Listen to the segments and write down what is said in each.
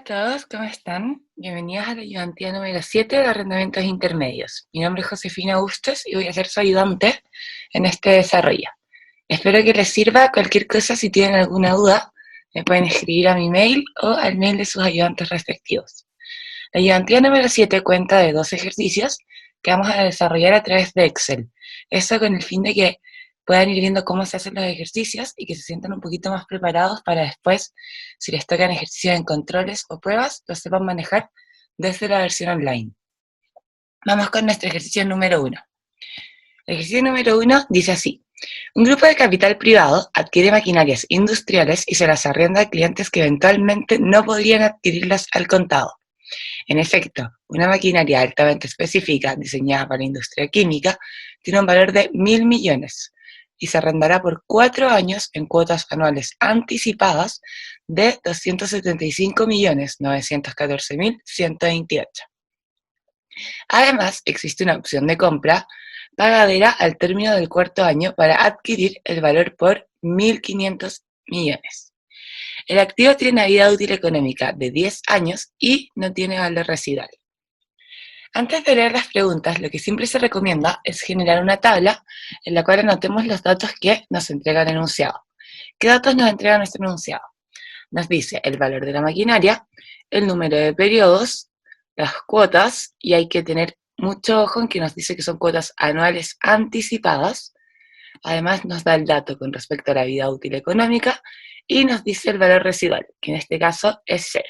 todos, ¿cómo están? Bienvenidos a la ayudantía número 7 de arrendamientos intermedios. Mi nombre es Josefina Bustos y voy a ser su ayudante en este desarrollo. Espero que les sirva. Cualquier cosa, si tienen alguna duda, me pueden escribir a mi mail o al mail de sus ayudantes respectivos. La ayudantía número 7 cuenta de 2 ejercicios que vamos a desarrollar a través de Excel. Eso con el fin de que puedan ir viendo cómo se hacen los ejercicios y que se sientan un poquito más preparados para después, si les tocan ejercicios en controles o pruebas, los sepan manejar desde la versión online. Vamos con nuestro ejercicio número 1. El ejercicio número 1 dice así: un grupo de capital privado adquiere maquinarias industriales y se las arrienda a clientes que eventualmente no podrían adquirirlas al contado. En efecto, una maquinaria altamente específica diseñada para la industria química tiene un valor de 1.000 millones y se arrendará por 4 años en cuotas anuales anticipadas de 275.914.128. Además, existe una opción de compra pagadera al término del cuarto año para adquirir el valor por 1.500 millones. El activo tiene una vida útil económica de 10 años y no tiene valor residual. Antes de leer las preguntas, lo que siempre se recomienda es generar una tabla en la cual anotemos los datos que nos entrega el enunciado. ¿Qué datos nos entrega nuestro enunciado? Nos dice el valor de la maquinaria, el número de periodos, las cuotas, y hay que tener mucho ojo en que nos dice que son cuotas anuales anticipadas. Además nos da el dato con respecto a la vida útil económica y nos dice el valor residual, que en este caso es 0.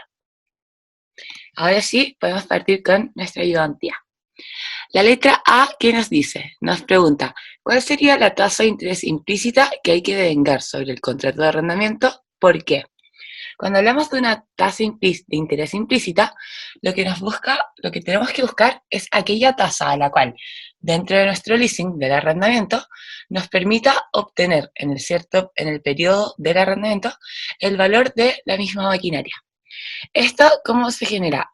Ahora sí, podemos partir con nuestra ayudantía. La letra A, ¿qué nos dice? Nos pregunta, ¿cuál sería la tasa de interés implícita que hay que devengar sobre el contrato de arrendamiento? ¿Por qué? Cuando hablamos de una tasa de interés implícita, lo que tenemos que buscar es aquella tasa a la cual, dentro de nuestro leasing del arrendamiento, nos permita obtener en el periodo del arrendamiento el valor de la misma maquinaria. ¿Esto cómo se genera?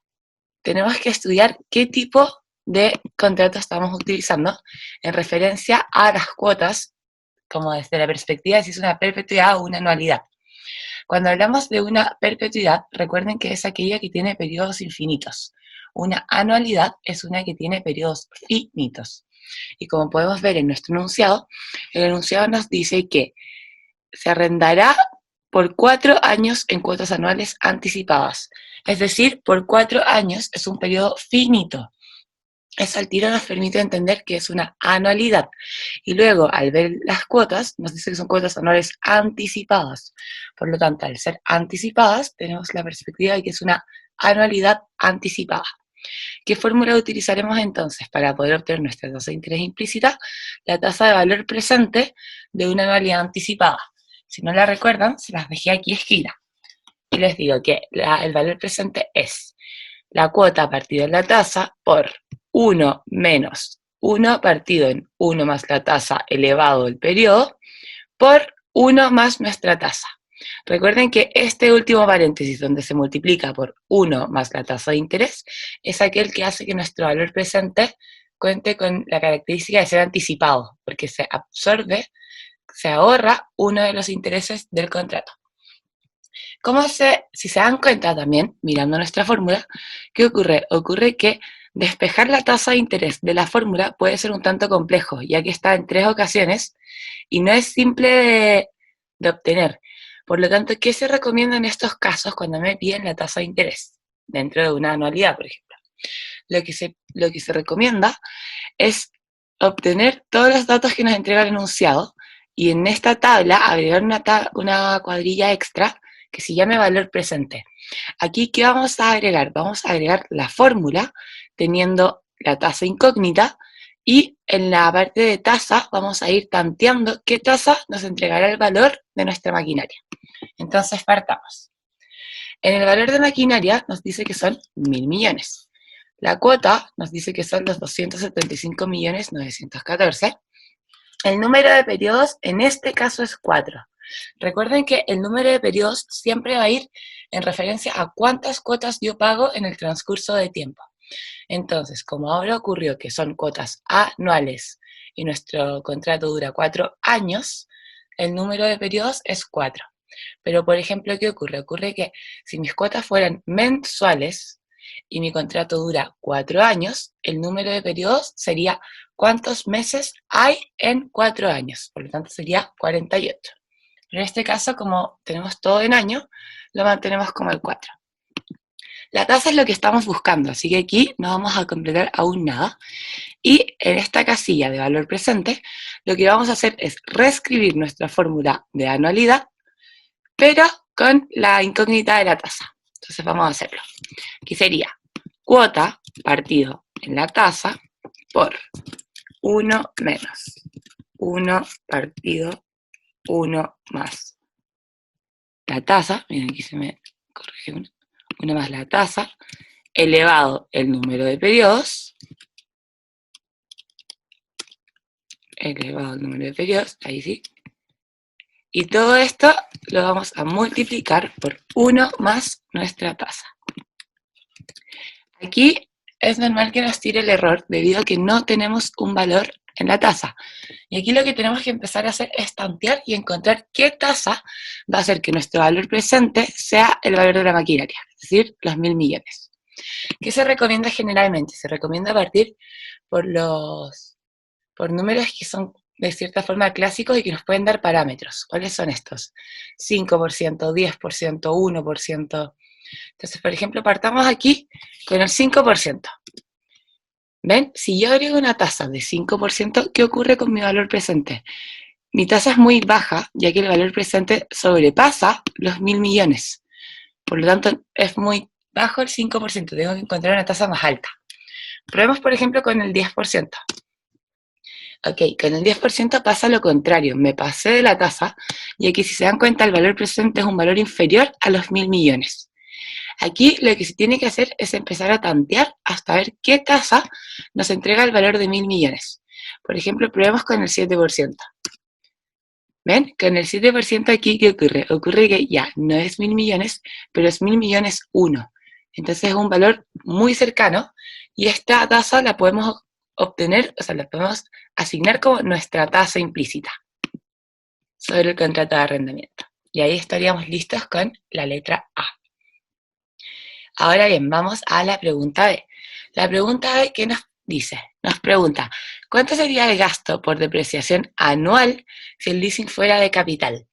Tenemos que estudiar qué tipo de contrato estamos utilizando en referencia a las cuotas, como desde la perspectiva de si es una perpetuidad o una anualidad. Cuando hablamos de una perpetuidad, recuerden que es aquella que tiene periodos infinitos. Una anualidad es una que tiene periodos finitos. Y como podemos ver en nuestro enunciado, el enunciado nos dice que se arrendará por 4 años en cuotas anuales anticipadas. Es decir, por 4 años es un periodo finito. Eso al tiro nos permite entender que es una anualidad. Y luego, al ver las cuotas, nos dice que son cuotas anuales anticipadas. Por lo tanto, al ser anticipadas, tenemos la perspectiva de que es una anualidad anticipada. ¿Qué fórmula utilizaremos entonces para poder obtener nuestra tasa de interés implícita? La tasa de valor presente de una anualidad anticipada. Si no la recuerdan, se las dejé aquí escrita. Y les digo que el valor presente es la cuota partida en la tasa por 1 menos 1 partido en 1 más la tasa elevado del periodo por 1 más nuestra tasa. Recuerden que este último paréntesis donde se multiplica por 1 más la tasa de interés es aquel que hace que nuestro valor presente cuente con la característica de ser anticipado, porque se absorbe, se ahorra uno de los intereses del contrato. Si se dan cuenta también, mirando nuestra fórmula, ¿qué ocurre? Ocurre que despejar la tasa de interés de la fórmula puede ser un tanto complejo, ya que está en 3 ocasiones y no es simple de obtener. Por lo tanto, ¿qué se recomienda en estos casos cuando me piden la tasa de interés? Dentro de una anualidad, por ejemplo. Lo que se recomienda es obtener todos los datos que nos entrega el enunciado y en esta tabla agregar una cuadrilla extra que se llame valor presente. Aquí, ¿qué vamos a agregar? Vamos a agregar la fórmula teniendo la tasa incógnita y en la parte de tasa vamos a ir tanteando qué tasa nos entregará el valor de nuestra maquinaria. Entonces partamos. En el valor de maquinaria nos dice que son 1.000 millones. La cuota nos dice que son los 275.914. El número de periodos en este caso es 4. Recuerden que el número de periodos siempre va a ir en referencia a cuántas cuotas yo pago en el transcurso de tiempo. Entonces, como ahora ocurrió que son cuotas anuales y nuestro contrato dura 4 años, el número de periodos es 4. Pero, por ejemplo, ¿qué ocurre? Ocurre que si mis cuotas fueran mensuales y mi contrato dura 4 años, el número de periodos sería cuántos meses hay en 4 años. Por lo tanto, sería 48. Pero en este caso, como tenemos todo en año, lo mantenemos como el 4. La tasa es lo que estamos buscando, así que aquí no vamos a completar aún nada. Y en esta casilla de valor presente, lo que vamos a hacer es reescribir nuestra fórmula de anualidad, pero con la incógnita de la tasa. Entonces vamos a hacerlo. Aquí sería cuota partido en la tasa por 1 menos 1 partido 1 más la tasa, miren aquí se me corrige 1 más la tasa, elevado el número de periodos, ahí sí. Y todo esto lo vamos a multiplicar por 1 más nuestra tasa. Aquí es normal que nos tire el error debido a que no tenemos un valor en la tasa. Y aquí lo que tenemos que empezar a hacer es tantear y encontrar qué tasa va a hacer que nuestro valor presente sea el valor de la maquinaria, es decir, los 1.000 millones. ¿Qué se recomienda generalmente? Se recomienda partir por números que son de cierta forma clásicos y que nos pueden dar parámetros. ¿Cuáles son estos? 5%, 10%, 1%. Entonces, por ejemplo, partamos aquí con el 5%. ¿Ven? Si yo agrego una tasa de 5%, ¿qué ocurre con mi valor presente? Mi tasa es muy baja, ya que el valor presente sobrepasa los 1.000 millones. Por lo tanto, es muy bajo el 5%. Tengo que encontrar una tasa más alta. Probemos, por ejemplo, con el 10%. Ok, con el 10% pasa lo contrario. Me pasé de la tasa, y aquí, si se dan cuenta, el valor presente es un valor inferior a los 1.000 millones. Aquí lo que se tiene que hacer es empezar a tantear hasta ver qué tasa nos entrega el valor de 1.000 millones. Por ejemplo, probemos con el 7%. ¿Ven? Con el 7% aquí, ¿qué ocurre? Ocurre que ya no es 1.000 millones, pero es 1.000 millones 1. Entonces es un valor muy cercano y esta tasa la podemos obtener, o sea, la podemos asignar como nuestra tasa implícita sobre el contrato de arrendamiento. Y ahí estaríamos listos con la letra A. Ahora bien, vamos a la pregunta B. La pregunta B, ¿qué nos dice? Nos pregunta, ¿cuánto sería el gasto por depreciación anual si el leasing fuera de capital?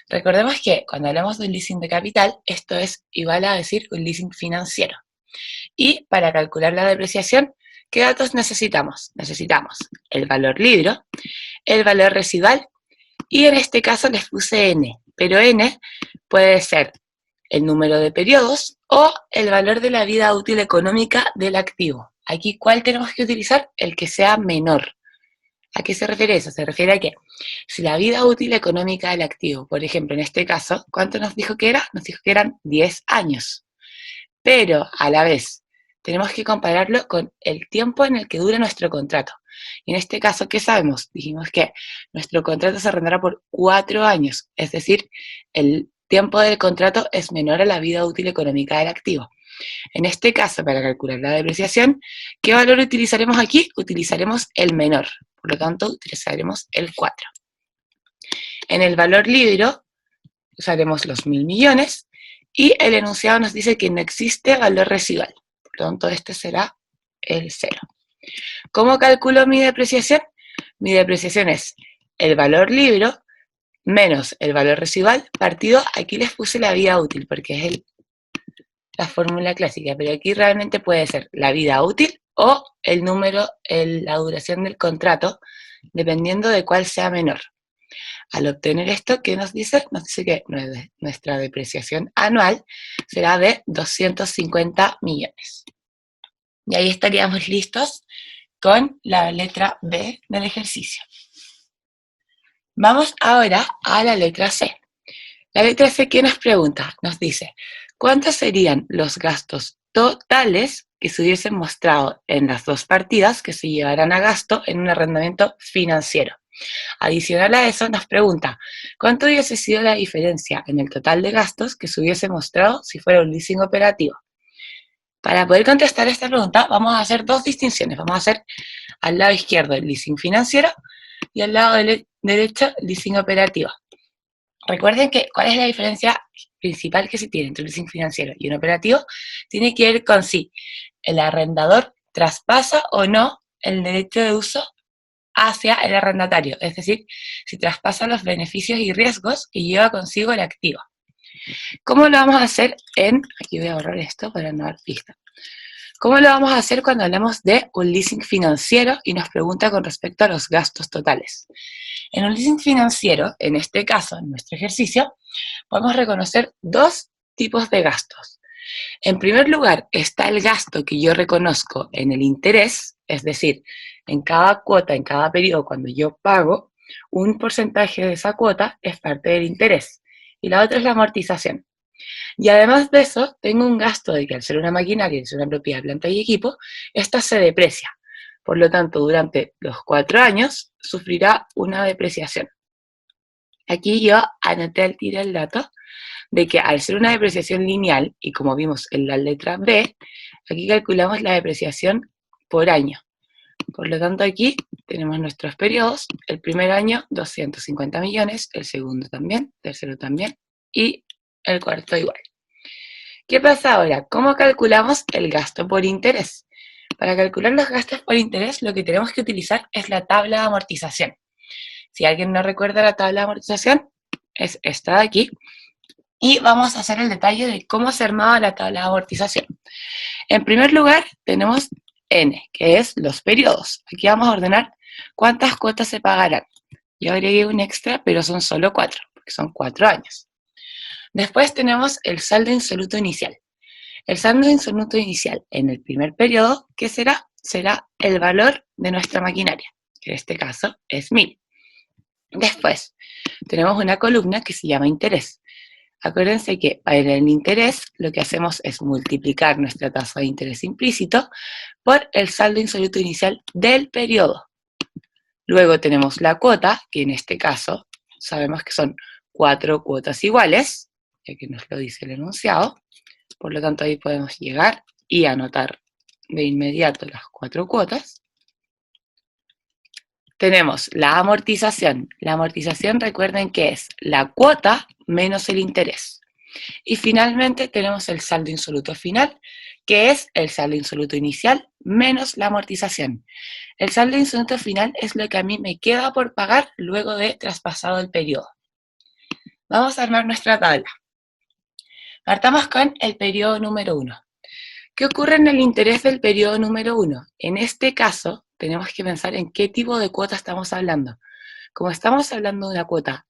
Recordemos que cuando hablamos de un leasing de capital, esto es igual a decir un leasing financiero. Y para calcular la depreciación, ¿qué datos necesitamos? Necesitamos el valor libro, el valor residual, y en este caso les puse N, pero N puede ser el número de periodos o el valor de la vida útil económica del activo. Aquí, ¿cuál tenemos que utilizar? El que sea menor. ¿A qué se refiere eso? Se refiere a que si la vida útil económica del activo, por ejemplo, en este caso, ¿cuánto nos dijo que era? Nos dijo que eran 10 años. Pero, a la vez, tenemos que compararlo con el tiempo en el que dura nuestro contrato. Y en este caso, ¿qué sabemos? Dijimos que nuestro contrato se arrendará por 4 años, es decir, el tiempo del contrato es menor a la vida útil económica del activo. En este caso, para calcular la depreciación, ¿qué valor utilizaremos aquí? Utilizaremos el menor, por lo tanto, utilizaremos el 4. En el valor libro, usaremos los 1.000 millones, y el enunciado nos dice que no existe valor residual, por lo tanto, este será el 0. ¿Cómo calculo mi depreciación? Mi depreciación es el valor libro menos el valor residual partido, aquí les puse la vida útil porque es la fórmula clásica, pero aquí realmente puede ser la vida útil o el número, la duración del contrato, dependiendo de cuál sea menor. Al obtener esto, ¿qué nos dice? Nos dice que nuestra depreciación anual será de 250 millones. Y ahí estaríamos listos con la letra B del ejercicio. Vamos ahora a la letra C. La letra C, ¿qué nos pregunta? Nos dice, ¿cuántos serían los gastos totales que se hubiesen mostrado en las dos partidas que se llevarán a gasto en un arrendamiento financiero? Adicional a eso, nos pregunta, ¿cuánto hubiese sido la diferencia en el total de gastos que se hubiese mostrado si fuera un leasing operativo? Para poder contestar esta pregunta, vamos a hacer dos distinciones. Vamos a hacer al lado izquierdo el leasing financiero y al lado derecho el leasing operativo. Recuerden que, ¿cuál es la diferencia principal que se tiene entre un leasing financiero y un operativo? Tiene que ver con si el arrendador traspasa o no el derecho de uso hacia el arrendatario, es decir, si traspasa los beneficios y riesgos que lleva consigo el activo. ¿Cómo lo vamos a hacer aquí voy a borrar esto para no dar pista. ¿Cómo lo vamos a hacer cuando hablamos de un leasing financiero y nos pregunta con respecto a los gastos totales? En un leasing financiero, en este caso, en nuestro ejercicio, podemos reconocer dos tipos de gastos. En primer lugar, está el gasto que yo reconozco en el interés, es decir, en cada cuota, en cada periodo, cuando yo pago, un porcentaje de esa cuota es parte del interés y la otra es la amortización. Y además de eso, tengo un gasto de que al ser una maquinaria, al ser una propiedad de planta y equipo, esta se deprecia. Por lo tanto, durante los 4 años sufrirá una depreciación. Aquí yo anoté al tiro el dato de que al ser una depreciación lineal, y como vimos en la letra B, aquí calculamos la depreciación por año. Por lo tanto, aquí tenemos nuestros periodos. El primer año, 250 millones, el segundo también, tercero también, y el cuarto igual. ¿Qué pasa ahora? ¿Cómo calculamos el gasto por interés? Para calcular los gastos por interés, lo que tenemos que utilizar es la tabla de amortización. Si alguien no recuerda la tabla de amortización, es esta de aquí. Y vamos a hacer el detalle de cómo se armaba la tabla de amortización. En primer lugar, tenemos N, que es los periodos. Aquí vamos a ordenar cuántas cuotas se pagarán. Yo agregué un extra, pero son solo 4, porque son 4 años. Después tenemos el saldo insoluto inicial. El saldo insoluto inicial en el primer periodo, ¿qué será? Será el valor de nuestra maquinaria, que en este caso es 1000. Después, tenemos una columna que se llama interés. Acuérdense que para el interés lo que hacemos es multiplicar nuestra tasa de interés implícito por el saldo insoluto inicial del periodo. Luego tenemos la cuota, que en este caso sabemos que son 4 cuotas iguales, ya que nos lo dice el enunciado. Por lo tanto, ahí podemos llegar y anotar de inmediato las 4 cuotas. Tenemos la amortización. La amortización, recuerden que es la cuota menos el interés. Y finalmente tenemos el saldo insoluto final, que es el saldo insoluto inicial menos la amortización. El saldo insoluto final es lo que a mí me queda por pagar luego de traspasado el periodo. Vamos a armar nuestra tabla. Partamos con el periodo número 1. ¿Qué ocurre en el interés del periodo número 1? En este caso, tenemos que pensar en qué tipo de cuota estamos hablando. Como estamos hablando de una cuota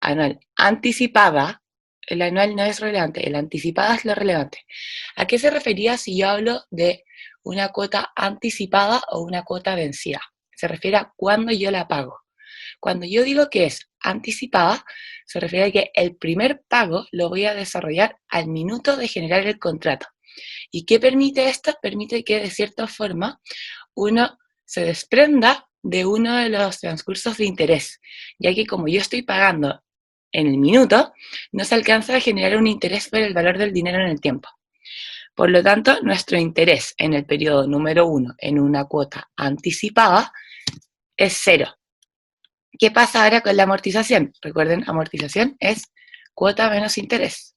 anual anticipada, el anual no es relevante, el anticipada es lo relevante. ¿A qué se refería si yo hablo de una cuota anticipada o una cuota vencida? Se refiere a cuándo yo la pago. Cuando yo digo que es anticipada, se refiere a que el primer pago lo voy a desarrollar al minuto de generar el contrato. ¿Y qué permite esto? Permite que de cierta forma uno se desprenda de uno de los transcursos de interés, ya que como yo estoy pagando en el minuto, no se alcanza a generar un interés por el valor del dinero en el tiempo. Por lo tanto, nuestro interés en el periodo número 1 en una cuota anticipada es 0. ¿Qué pasa ahora con la amortización? Recuerden, amortización es cuota menos interés.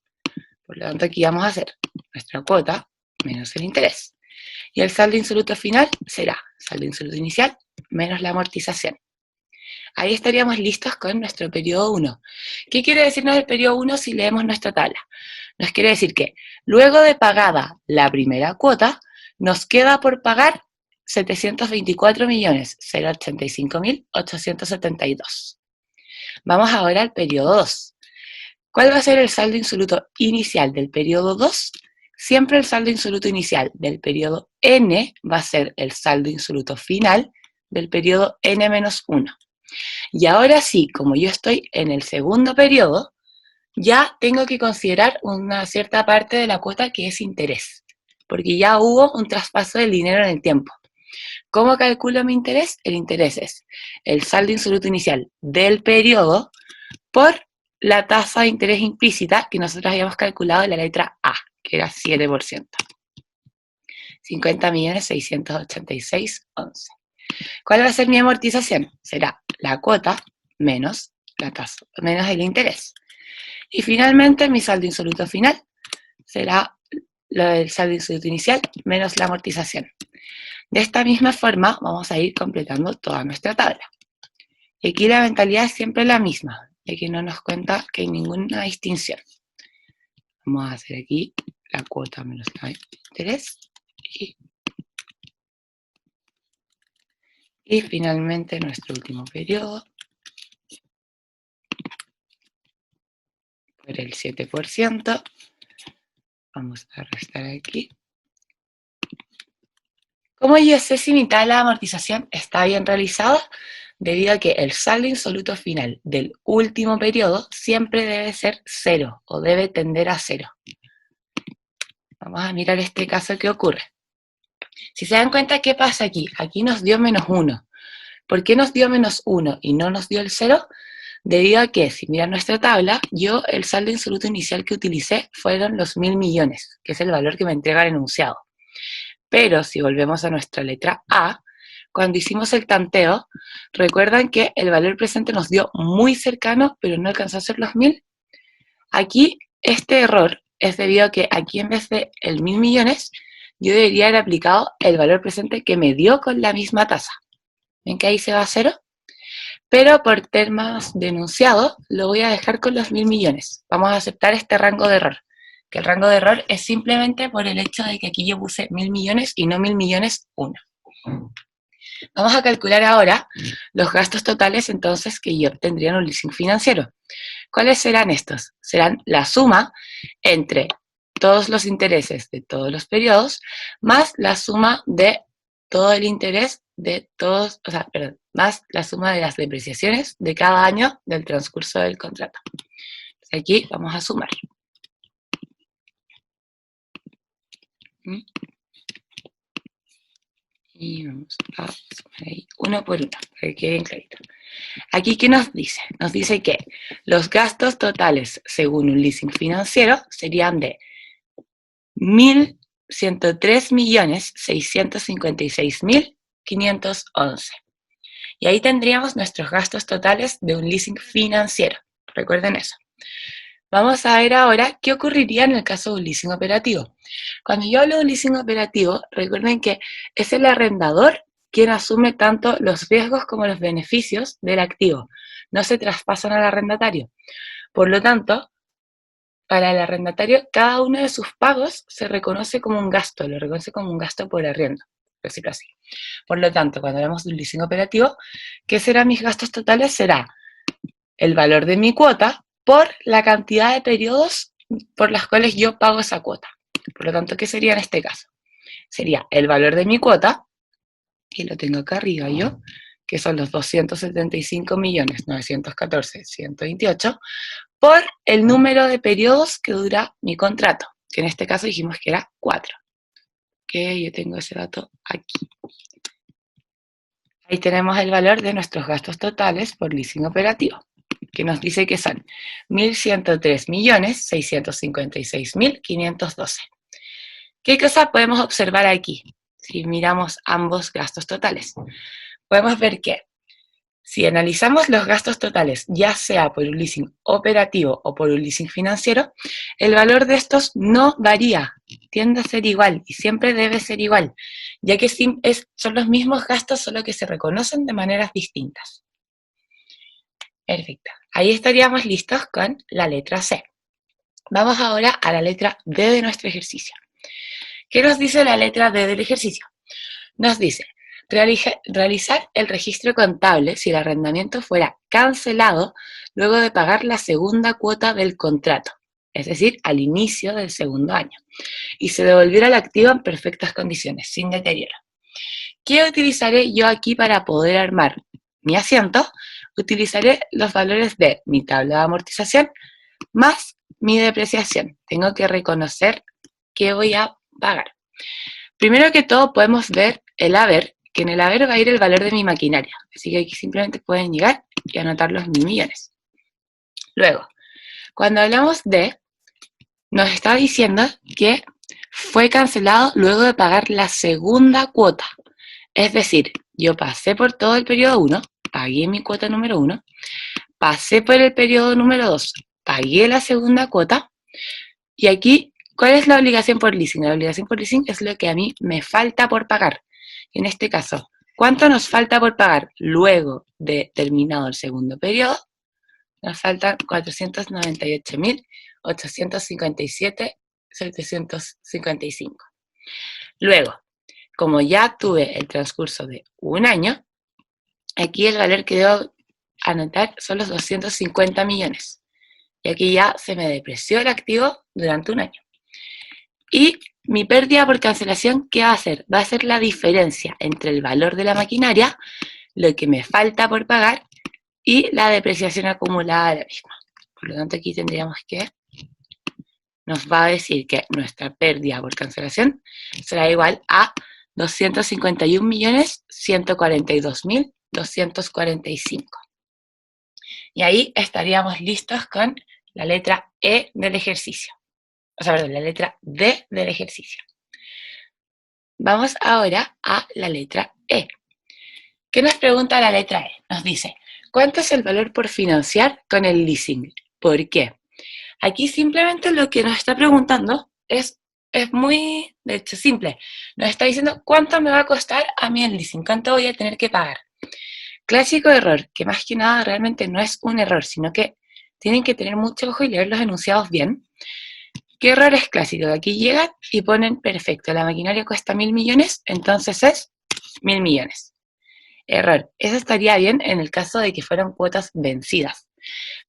Por lo tanto, aquí vamos a hacer nuestra cuota menos el interés. Y el saldo insoluto final será saldo insoluto inicial menos la amortización. Ahí estaríamos listos con nuestro periodo 1. ¿Qué quiere decirnos el periodo 1 si leemos nuestra tabla? Nos quiere decir que luego de pagada la primera cuota, nos queda por pagar 724.085.872. Vamos ahora al periodo 2. ¿Cuál va a ser el saldo insoluto inicial del periodo 2? Siempre el saldo insoluto inicial del periodo n va a ser el saldo insoluto final del periodo n-1. Y ahora sí, como yo estoy en el segundo periodo, ya tengo que considerar una cierta parte de la cuota que es interés, porque ya hubo un traspaso del dinero en el tiempo. ¿Cómo calculo mi interés? El interés es el saldo insoluto inicial del periodo por la tasa de interés implícita que nosotros habíamos calculado en la letra A, que era 7%. 50.686.11. ¿Cuál va a ser mi amortización? Será la cuota menos la tasa, menos el interés. Y finalmente mi saldo insoluto final será el saldo insoluto inicial menos la amortización. De esta misma forma vamos a ir completando toda nuestra tabla. Y aquí la mentalidad es siempre la misma, ya que no nos cuenta que hay ninguna distinción. Vamos a hacer aquí la cuota menos la interés. Y finalmente nuestro último periodo por el 7%. Vamos a restar aquí. ¿Cómo yo sé si mi tabla de amortización está bien realizada? Debido a que el saldo insoluto final del último periodo siempre debe ser 0 o debe tender a 0. Vamos a mirar este caso que ocurre. Si se dan cuenta, ¿qué pasa aquí? Aquí nos dio menos 1. ¿Por qué nos dio menos 1 y no nos dio el 0? Debido a que, si miran nuestra tabla, yo el saldo insoluto inicial que utilicé fueron los 1.000 millones, que es el valor que me entrega el enunciado. Pero si volvemos a nuestra letra A, cuando hicimos el tanteo, ¿recuerdan que el valor presente nos dio muy cercano, pero no alcanzó a ser los 1.000? Aquí, este error es debido a que aquí en vez de el 1.000 millones, yo debería haber aplicado el valor presente que me dio con la misma tasa. ¿Ven que ahí se va a 0? Pero por temas de enunciado, lo voy a dejar con los 1.000 millones. Vamos a aceptar este rango de error. Que el rango de error es simplemente por el hecho de que aquí yo puse 1.000 millones y no 1.000 millones 1. Vamos a calcular ahora los gastos totales entonces que yo obtendría en un leasing financiero. ¿Cuáles serán estos? Serán la suma entre todos los intereses de todos los periodos más la suma de todo el interés de todos, más la suma de las depreciaciones de cada año del transcurso del contrato. Entonces aquí vamos a sumar. Y vamos a sumar ahí uno por uno, para que quede bien clarito. Aquí, ¿qué nos dice? Nos dice que los gastos totales según un leasing financiero serían de 1.103.656.511. Y ahí tendríamos nuestros gastos totales de un leasing financiero. Recuerden eso. Vamos a ver ahora qué ocurriría en el caso de un leasing operativo. Cuando yo hablo de un leasing operativo, recuerden que es el arrendador quien asume tanto los riesgos como los beneficios del activo. No se traspasan al arrendatario. Por lo tanto, para el arrendatario, cada uno de sus pagos se reconoce como un gasto, lo reconoce como un gasto por arriendo, por decirlo así. Por lo tanto, cuando hablamos de un leasing operativo, ¿qué serán mis gastos totales? Será el valor de mi cuota por la cantidad de periodos por los cuales yo pago esa cuota. Por lo tanto, ¿qué sería en este caso? Sería el valor de mi cuota, y lo tengo acá arriba yo, que son los 275.914.128, por el número de periodos que dura mi contrato, que en este caso dijimos que era 4. Que yo tengo ese dato aquí. Ahí tenemos el valor de nuestros gastos totales por leasing operativo, que nos dice que son 1.103.656.512. ¿Qué cosa podemos observar aquí? Si miramos ambos gastos totales, podemos ver que si analizamos los gastos totales, ya sea por un leasing operativo o por un leasing financiero, el valor de estos no varía, tiende a ser igual y siempre debe ser igual, ya que son los mismos gastos, solo que se reconocen de maneras distintas. Perfecto. Ahí estaríamos listos con la letra C. Vamos ahora a la letra D de nuestro ejercicio. ¿Qué nos dice la letra D del ejercicio? Nos dice realizar el registro contable si el arrendamiento fuera cancelado luego de pagar la segunda cuota del contrato, es decir, al inicio del segundo año, y se devolviera el activo en perfectas condiciones, sin deterioro. ¿Qué utilizaré yo aquí para poder armar mi asiento? Utilizaré los valores de mi tabla de amortización más mi depreciación. Tengo que reconocer qué voy a pagar. Primero que todo podemos ver el haber, que en el haber va a ir el valor de mi maquinaria. Así que aquí simplemente pueden llegar y anotar los 1.000 millones. Luego, cuando hablamos de, nos está diciendo que fue cancelado luego de pagar la segunda cuota. Es decir, yo pasé por todo el periodo 1, pagué mi cuota número 1, pasé por el periodo número 2, pagué la segunda cuota, y aquí, ¿cuál es la obligación por leasing? La obligación por leasing es lo que a mí me falta por pagar. En este caso, ¿cuánto nos falta por pagar luego de terminado el segundo periodo? Nos faltan 498.857.755. Luego, como ya tuve el transcurso de un año, aquí el valor que debo anotar son los 250 millones. Y aquí ya se me depreció el activo durante un año. Y mi pérdida por cancelación, ¿qué va a hacer? Va a ser la diferencia entre el valor de la maquinaria, lo que me falta por pagar, y la depreciación acumulada de la misma. Por lo tanto, aquí tendríamos que, nos va a decir que nuestra pérdida por cancelación será igual a 251.142.245. Y ahí estaríamos listos con la letra E del ejercicio. O sea, perdón, la letra D del ejercicio. Vamos ahora a la letra E. ¿Qué nos pregunta la letra E? Nos dice, ¿cuánto es el valor por financiar con el leasing? ¿Por qué? Aquí simplemente lo que nos está preguntando es muy, de hecho, simple. Nos está diciendo cuánto me va a costar a mí el leasing, cuánto voy a tener que pagar. Clásico error, que más que nada realmente no es un error, sino que tienen que tener mucho ojo y leer los enunciados bien. ¿Qué error es clásico? Aquí llegan y ponen, perfecto, la maquinaria cuesta 1.000 millones, entonces es 1.000 millones. Error, eso estaría bien en el caso de que fueran cuotas vencidas.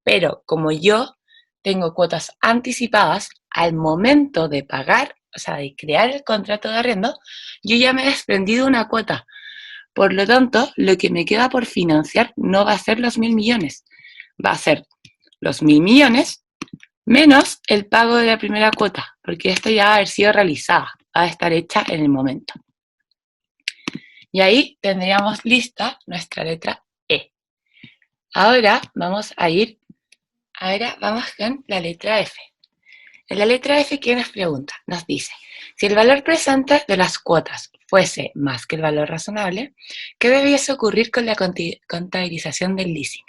Pero como yo tengo cuotas anticipadas, al momento de pagar, o sea, de crear el contrato de arriendo, yo ya me he desprendido una cuota. Por lo tanto, lo que me queda por financiar no va a ser los 1.000 millones, va a ser los 1.000 millones menos el pago de la primera cuota, porque esta ya va a haber sido realizada, va a estar hecha en el momento. Y ahí tendríamos lista nuestra letra E. Ahora vamos con la letra F. En la letra F, ¿qué nos pregunta? Nos dice, si el valor presente de las cuotas fuese más que el valor razonable, ¿qué debiese ocurrir con la contabilización del leasing?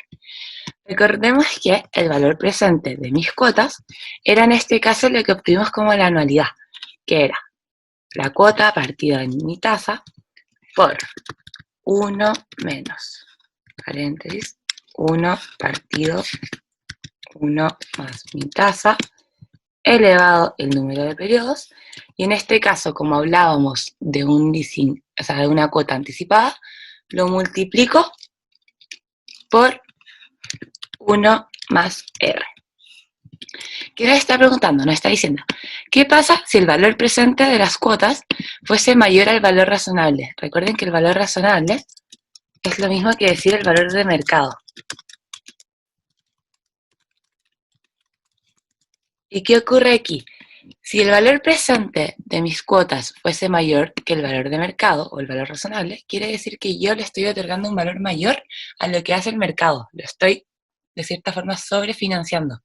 Recordemos que el valor presente de mis cuotas era en este caso lo que obtuvimos como la anualidad, que era la cuota partida en mi tasa por 1 menos, paréntesis, 1 partido 1 más mi tasa, elevado el número de periodos, y en este caso, como hablábamos de un leasing, o sea, de una cuota anticipada, lo multiplico por 1 más R. ¿Qué nos está preguntando? Nos está diciendo, ¿qué pasa si el valor presente de las cuotas fuese mayor al valor razonable? Recuerden que el valor razonable es lo mismo que decir el valor de mercado. ¿Y qué ocurre aquí? Si el valor presente de mis cuotas fuese mayor que el valor de mercado o el valor razonable, quiere decir que yo le estoy otorgando un valor mayor a lo que hace el mercado. Lo estoy, de cierta forma, sobrefinanciando.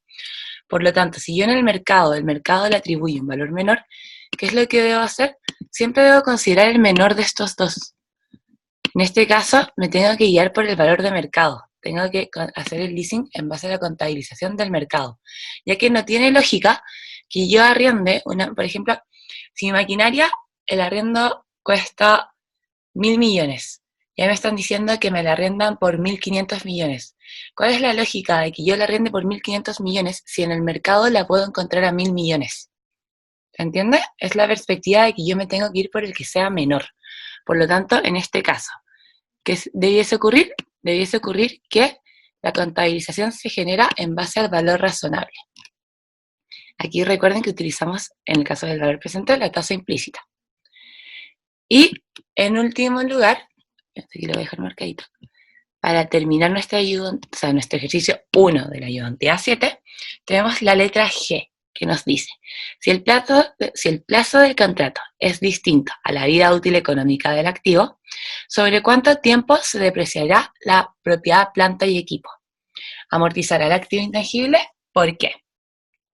Por lo tanto, si yo en el mercado le atribuye un valor menor, ¿qué es lo que debo hacer? Siempre debo considerar el menor de estos dos. En este caso, me tengo que guiar por el valor de mercado. Tengo que hacer el leasing en base a la contabilización del mercado. Ya que no tiene lógica que yo arriende, por ejemplo, si mi maquinaria, el arriendo cuesta 1.000 millones. Ya me están diciendo que me la arriendan por 1.500 millones. ¿Cuál es la lógica de que yo la arriende por 1.500 millones si en el mercado la puedo encontrar a 1.000 millones? ¿Se entiende? Es la perspectiva de que yo me tengo que ir por el que sea menor. Por lo tanto, en este caso, ¿qué debiese ocurrir? Debiese ocurrir que la contabilización se genera en base al valor razonable. Aquí recuerden que utilizamos, en el caso del valor presente, la tasa implícita. Y, en último lugar, aquí lo voy a dejar marcadito, para terminar nuestro ejercicio 1 de la ayudantía 7, tenemos la letra G, que nos dice, si el plazo del contrato es distinto a la vida útil económica del activo, ¿sobre cuánto tiempo se depreciará la propiedad, planta y equipo? ¿Amortizará el activo intangible? ¿Por qué?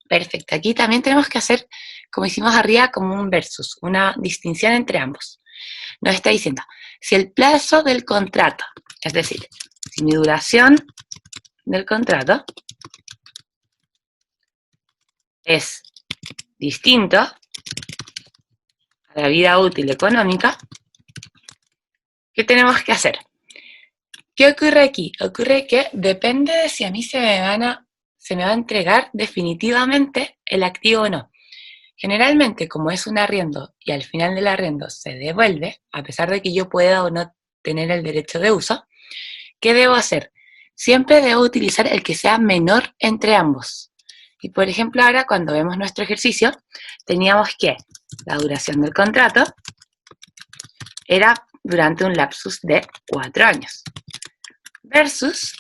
Perfecto, aquí también tenemos que hacer, como hicimos arriba, como un versus, una distinción entre ambos. Nos está diciendo, si el plazo del contrato, es decir, si mi duración del contrato es distinto a la vida útil económica, ¿qué tenemos que hacer? ¿Qué ocurre aquí? Ocurre que depende de si a mí se me va a entregar definitivamente el activo o no. Generalmente, como es un arriendo y al final del arriendo se devuelve, a pesar de que yo pueda o no tener el derecho de uso, ¿qué debo hacer? Siempre debo utilizar el que sea menor entre ambos. Y por ejemplo, ahora cuando vemos nuestro ejercicio, teníamos que la duración del contrato era durante un lapsus de 4 años. Versus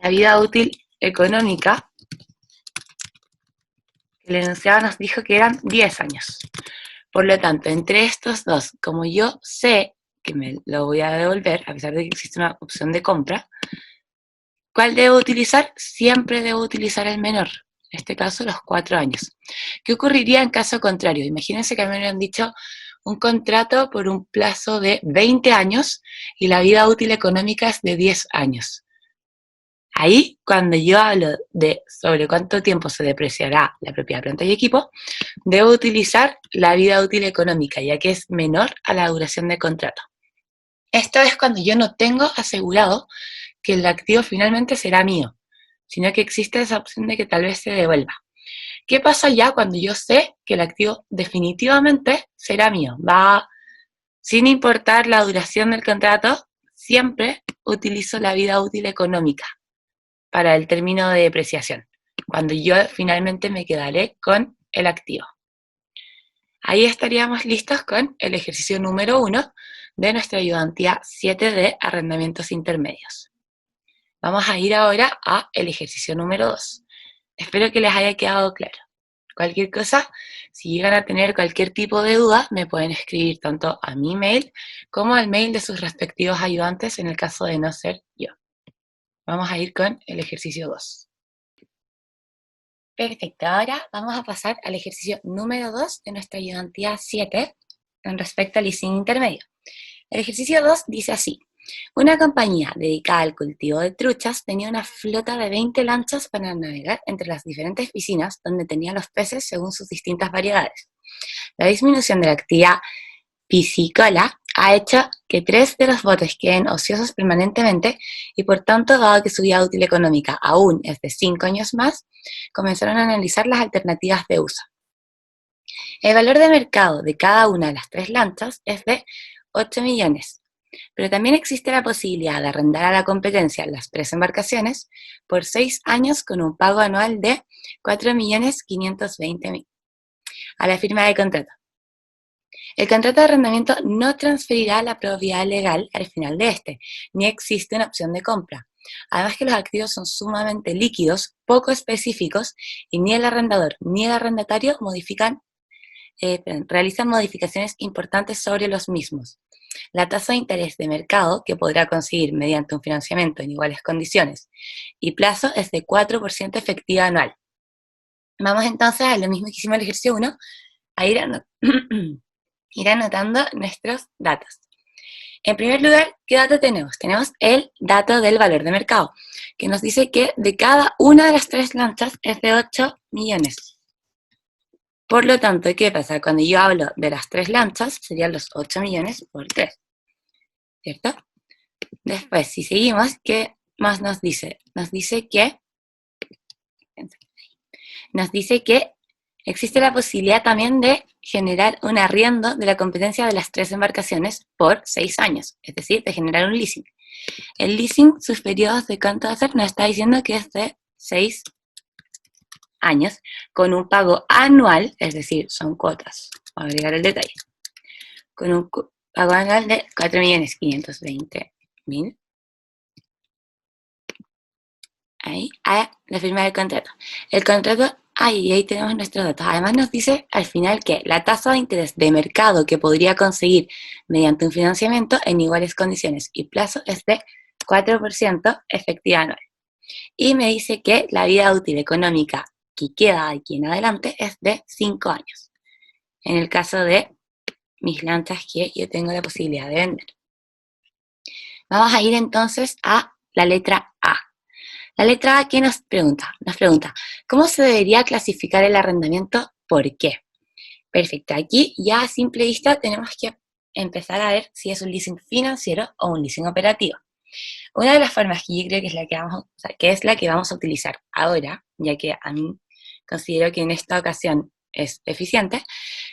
la vida útil económica, que el enunciado nos dijo que eran 10 años. Por lo tanto, entre estos dos, como yo sé que me lo voy a devolver, a pesar de que existe una opción de compra, ¿cuál debo utilizar? Siempre debo utilizar el menor, en este caso los 4 años. ¿Qué ocurriría en caso contrario? Imagínense que a mí me hubieran dicho un contrato por un plazo de 20 años y la vida útil económica es de 10 años. Ahí, cuando yo hablo de sobre cuánto tiempo se depreciará la propiedad, planta y equipo, debo utilizar la vida útil económica, ya que es menor a la duración del contrato. Esto es cuando yo no tengo asegurado que el activo finalmente será mío, sino que existe esa opción de que tal vez se devuelva. ¿Qué pasa ya cuando yo sé que el activo definitivamente será mío? Sin importar la duración del contrato, siempre utilizo la vida útil económica para el término de depreciación, cuando yo finalmente me quedaré con el activo. Ahí estaríamos listos con el ejercicio número 1 de nuestra ayudantía 7 de arrendamientos intermedios. Vamos a ir ahora al ejercicio número 2. Espero que les haya quedado claro. Cualquier cosa, si llegan a tener cualquier tipo de duda, me pueden escribir tanto a mi mail como al mail de sus respectivos ayudantes en el caso de no ser yo. Vamos a ir con el ejercicio 2. Perfecto, ahora vamos a pasar al ejercicio número 2 de nuestra ayudantía 7 con respecto al leasing intermedio. El ejercicio 2 dice así: una compañía dedicada al cultivo de truchas tenía una flota de 20 lanchas para navegar entre las diferentes piscinas donde tenía los peces según sus distintas variedades. La disminución de la actividad piscícola ha hecho que 3 de los botes queden ociosos permanentemente y por tanto, dado que su vida útil económica aún es de 5 años más, comenzaron a analizar las alternativas de uso. El valor de mercado de cada una de las 3 lanchas es de 8 millones, pero también existe la posibilidad de arrendar a la competencia las 3 embarcaciones por 6 años con un pago anual de 4.520.000 a la firma del contrato. El contrato de arrendamiento no transferirá la propiedad legal al final de este, ni existe una opción de compra. Además que los activos son sumamente líquidos, poco específicos, y ni el arrendador ni el arrendatario realizan modificaciones importantes sobre los mismos. La tasa de interés de mercado que podrá conseguir mediante un financiamiento en iguales condiciones y plazo es de 4% efectiva anual. Vamos entonces a lo mismo que hicimos en el ejercicio 1, a ir anotando nuestros datos. En primer lugar, ¿qué dato tenemos? Tenemos el dato del valor de mercado, que nos dice que de cada una de las 3 lanchas es de 8 millones. Por lo tanto, ¿qué pasa? Cuando yo hablo de las 3 lanchas, serían los 8 millones por 3, ¿cierto? Después, si seguimos, ¿qué más nos dice? Nos dice que existe la posibilidad también de generar un arriendo de la competencia de las 3 embarcaciones por 6 años, es decir, de generar un leasing. El leasing, sus periodos de cuánto va a ser, nos está diciendo que es de 6 años, con un pago anual, es decir, son cuotas, voy a agregar el detalle, con un pago anual de 4.520.000. Ahí, a la firma del contrato. El contrato, ahí tenemos nuestros datos. Además nos dice al final que la tasa de interés de mercado que podría conseguir mediante un financiamiento en iguales condiciones y plazo es de 4% efectiva anual. Y me dice que la vida útil económica que queda aquí en adelante es de 5 años. En el caso de mis lanchas que yo tengo la posibilidad de vender. Vamos a ir entonces a la letra A. La letra A, ¿qué nos pregunta? Nos pregunta, ¿cómo se debería clasificar el arrendamiento? ¿Por qué? Perfecto, aquí ya a simple vista tenemos que empezar a ver si es un leasing financiero o un leasing operativo. Una de las formas que yo creo que es la que vamos a utilizar ahora, ya que a mí considero que en esta ocasión es eficiente,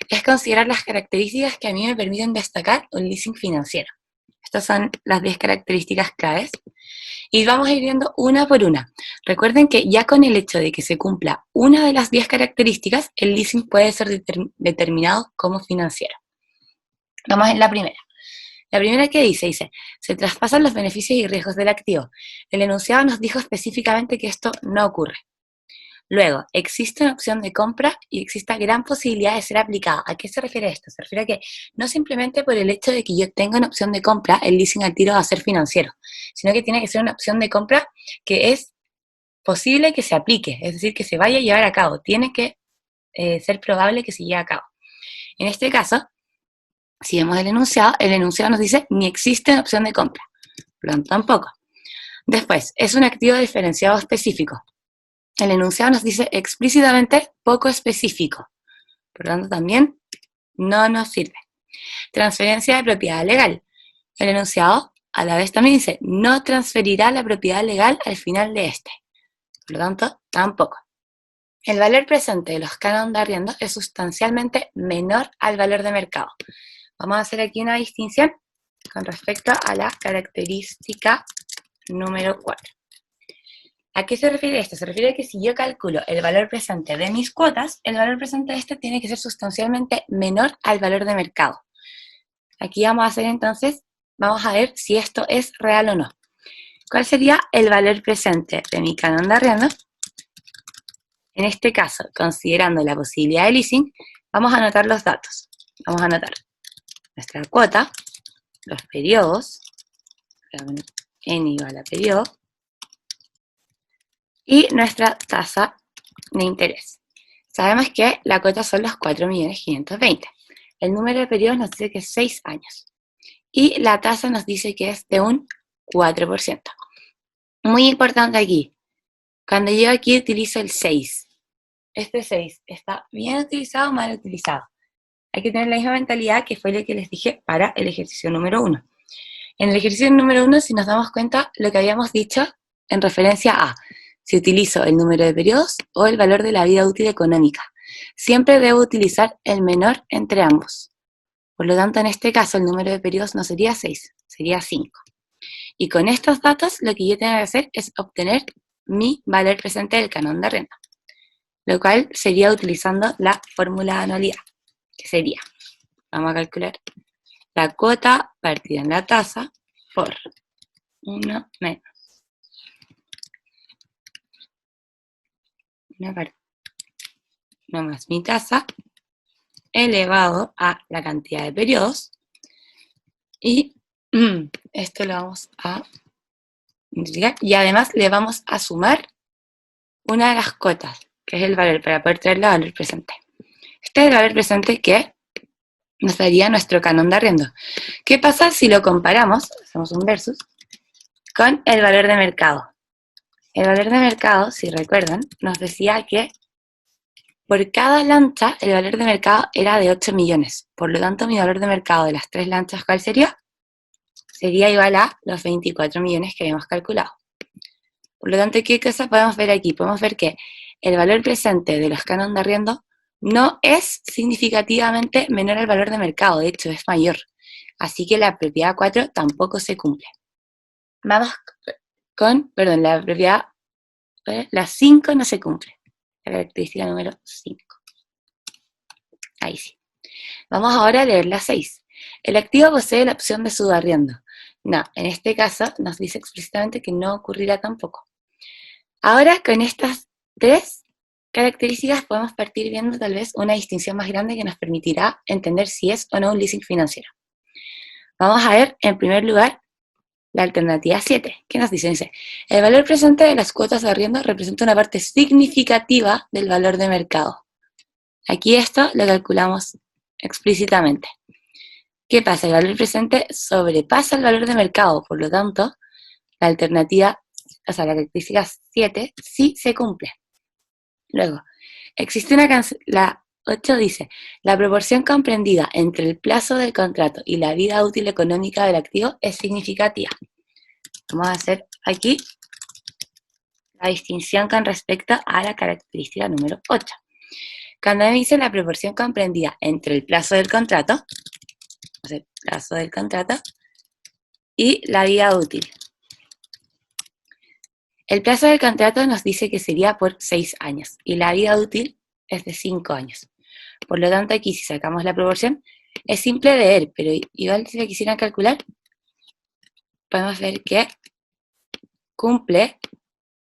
es considerar las características que a mí me permiten destacar un leasing financiero. Estas son las 10 características claves y vamos a ir viendo una por una. Recuerden que ya con el hecho de que se cumpla una de las 10 características, el leasing puede ser determinado como financiero. Vamos en la primera. La primera que dice, se traspasan los beneficios y riesgos del activo. El enunciado nos dijo específicamente que esto no ocurre. Luego, existe una opción de compra y existe gran posibilidad de ser aplicada. ¿A qué se refiere esto? Se refiere a que no simplemente por el hecho de que yo tenga una opción de compra, el leasing al tiro va a ser financiero, sino que tiene que ser una opción de compra que es posible que se aplique, es decir, que se vaya a llevar a cabo. Tiene que ser probable que se lleve a cabo. En este caso, si vemos el enunciado nos dice ni existe una opción de compra. Por lo tanto, tampoco. Después, es un activo diferenciado específico. El enunciado nos dice explícitamente poco específico. Por lo tanto, también no nos sirve. Transferencia de propiedad legal. El enunciado a la vez también dice no transferirá la propiedad legal al final de este. Por lo tanto, tampoco. El valor presente de los cánones de arriendo es sustancialmente menor al valor de mercado. Vamos a hacer aquí una distinción con respecto a la característica número 4. ¿A qué se refiere esto? Se refiere a que si yo calculo el valor presente de mis cuotas, el valor presente de este tiene que ser sustancialmente menor al valor de mercado. Aquí vamos a hacer entonces, vamos a ver si esto es real o no. ¿Cuál sería el valor presente de mi canon de arriendo? En este caso, considerando la posibilidad de leasing, vamos a anotar los datos. Vamos a anotar nuestra cuota, los periodos, n igual a periodo, y nuestra tasa de interés. Sabemos que la cuota son los 4.520.000. El número de periodos nos dice que es 6 años. Y la tasa nos dice que es de un 4%. Muy importante aquí, cuando yo aquí utilizo el 6, este 6 está bien utilizado o mal utilizado. Hay que tener la misma mentalidad que fue lo que les dije para el ejercicio número 1. En el ejercicio número 1, si nos damos cuenta, lo que habíamos dicho en referencia a si utilizo el número de periodos o el valor de la vida útil económica. Siempre debo utilizar el menor entre ambos. Por lo tanto, en este caso, el número de periodos no sería 6, sería 5. Y con estos datos, lo que yo tengo que hacer es obtener mi valor presente del canon de renta, lo cual sería utilizando la fórmula de anualidad, que sería, vamos a calcular, la cuota partida en la tasa por 1 menos 1 más mi tasa elevado a la cantidad de periodos, y esto lo vamos a multiplicar, y además le vamos a sumar una de las cuotas, que es el valor, para poder traerlo al valor presente. Este es el valor presente que nos daría nuestro canon de arriendo. ¿Qué pasa si lo comparamos, hacemos un versus, con el valor de mercado? El valor de mercado, si recuerdan, nos decía que por cada lancha el valor de mercado era de 8 millones. Por lo tanto, mi valor de mercado de las 3 lanchas, ¿cuál sería? Sería igual a los 24 millones que habíamos calculado. Por lo tanto, ¿qué cosa podemos ver aquí? Podemos ver que el valor presente de los cánones de arriendo no es significativamente menor al valor de mercado, de hecho es mayor. Así que la propiedad 4 tampoco se cumple. Vamos con, la propiedad, la 5 no se cumple. La característica número 5. Ahí sí. Vamos ahora a leer la 6. El activo posee la opción de subarriendo. No, en este caso nos dice explícitamente que no ocurrirá tampoco. Ahora con estas 3 características podemos partir viendo tal vez una distinción más grande que nos permitirá entender si es o no un leasing financiero. Vamos a ver en primer lugar la alternativa 7. ¿Qué nos dice? Dice, el valor presente de las cuotas de arriendo representa una parte significativa del valor de mercado. Aquí esto lo calculamos explícitamente. ¿Qué pasa? El valor presente sobrepasa el valor de mercado, por lo tanto, la alternativa, o sea, la característica 7 sí se cumple. Luego, existe la 8 dice, la proporción comprendida entre el plazo del contrato y la vida útil económica del activo es significativa. Vamos a hacer aquí la distinción con respecto a la característica número 8. Cuando me dice la proporción comprendida entre el plazo del contrato, y la vida útil. El plazo del contrato nos dice que sería por 6 años y la vida útil es de 5 años. Por lo tanto, aquí si sacamos la proporción, es simple de ver, pero igual si la quisieran calcular, podemos ver que cumple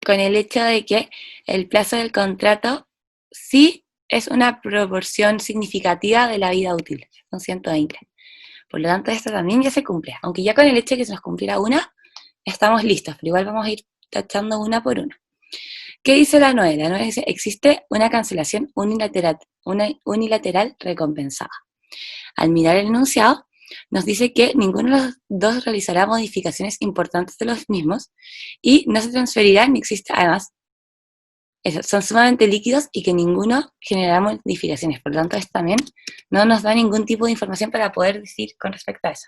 con el hecho de que el plazo del contrato sí es una proporción significativa de la vida útil, son 120. Por lo tanto, esto también ya se cumple. Aunque ya con el hecho de que se nos cumpliera una, estamos listos, pero igual vamos a ir tachando una por una. ¿Qué dice la 9? La 9 dice, existe una cancelación unilateral recompensada. Al mirar el enunciado, nos dice que ninguno de los dos realizará modificaciones importantes de los mismos y no se transferirá ni existe, además, son sumamente líquidos y que ninguno generará modificaciones. Por lo tanto, esto también no nos da ningún tipo de información para poder decir con respecto a eso.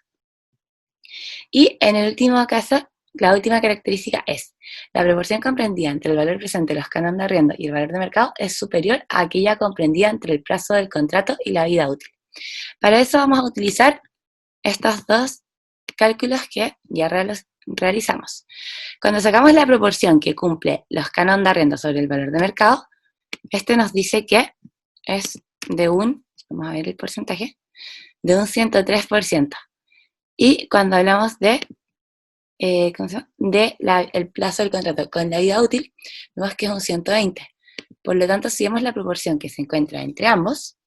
Y en el último caso, la última característica es, la proporción comprendida entre el valor presente de los cánones de arriendo y el valor de mercado es superior a aquella comprendida entre el plazo del contrato y la vida útil. Para eso vamos a utilizar estos dos cálculos que ya realizamos. Cuando sacamos la proporción que cumple los cánones de arriendo sobre el valor de mercado, este nos dice que es de vamos a ver el porcentaje, de un 103%. Y cuando hablamos de el plazo del contrato con la vida útil, vemos que es un 120. Por lo tanto, si vemos la proporción que se encuentra entre ambos,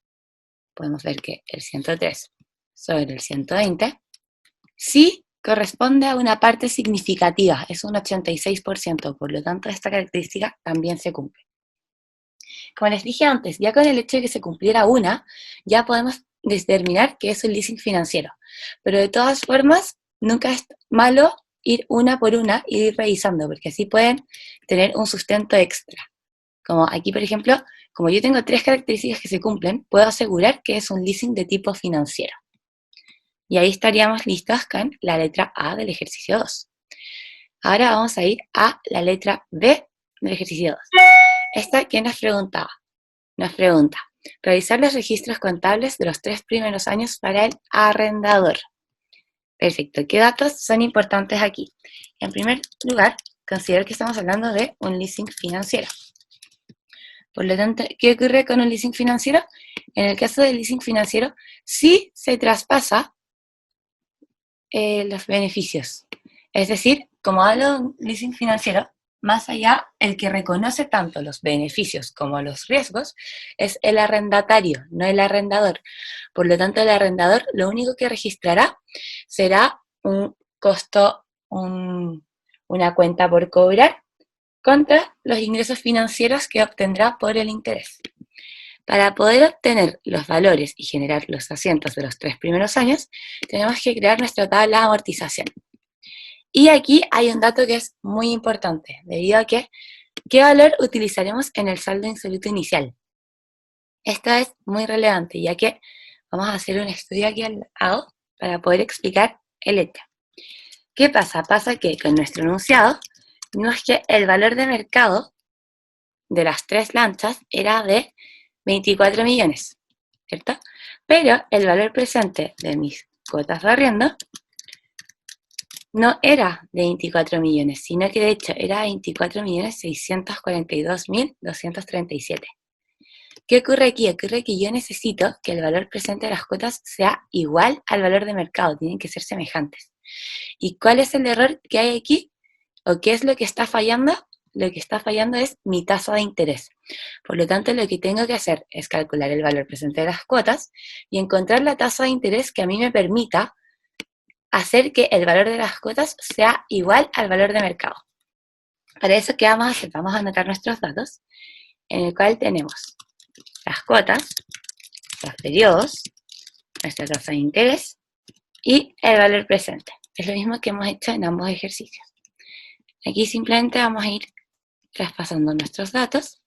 podemos ver que el 103 sobre el 120 sí corresponde a una parte significativa, es un 86%, por lo tanto esta característica también se cumple. Como les dije antes, ya con el hecho de que se cumpliera una, ya podemos determinar que es un leasing financiero. Pero de todas formas, nunca es malo ir una por una y ir revisando, porque así pueden tener un sustento extra. Como aquí, por ejemplo, como yo tengo 3 características que se cumplen, puedo asegurar que es un leasing de tipo financiero. Y ahí estaríamos listos con la letra A del ejercicio 2. Ahora vamos a ir a la letra B del ejercicio 2. Esta, ¿qué nos preguntaba? Nos pregunta, revisar los registros contables de los 3 primeros años para el arrendador. Perfecto, ¿qué datos son importantes aquí? En primer lugar, considero que estamos hablando de un leasing financiero. Por lo tanto, ¿qué ocurre con un leasing financiero? En el caso del leasing financiero, sí se traspasa los beneficios. Es decir, como hablo de un leasing financiero, más allá, el que reconoce tanto los beneficios como los riesgos es el arrendatario, no el arrendador. Por lo tanto, el arrendador lo único que registrará será un costo, una cuenta por cobrar contra los ingresos financieros que obtendrá por el interés. Para poder obtener los valores y generar los asientos de los 3 primeros años, tenemos que crear nuestra tabla de amortización. Y aquí hay un dato que es muy importante, debido a que, ¿qué valor utilizaremos en el saldo insoluto inicial? Esto es muy relevante, ya que vamos a hacer un estudio aquí al lado para poder explicar el hecho. ¿Qué pasa? Pasa que con nuestro enunciado, vimos que el valor de mercado de las 3 lanchas era de 24 millones, ¿cierto? Pero el valor presente de mis cuotas de arriendo no era de 24 millones, sino que de hecho era 24.642.237. ¿Qué ocurre aquí? Ocurre que yo necesito que el valor presente de las cuotas sea igual al valor de mercado, tienen que ser semejantes. ¿Y cuál es el error que hay aquí? ¿O qué es lo que está fallando? Lo que está fallando es mi tasa de interés. Por lo tanto, lo que tengo que hacer es calcular el valor presente de las cuotas y encontrar la tasa de interés que a mí me permita hacer que el valor de las cuotas sea igual al valor de mercado. Para eso, ¿qué vamos a hacer? Vamos a anotar nuestros datos, en el cual tenemos las cuotas, los periodos, nuestra tasa de interés y el valor presente. Es lo mismo que hemos hecho en ambos ejercicios. Aquí simplemente vamos a ir traspasando nuestros datos.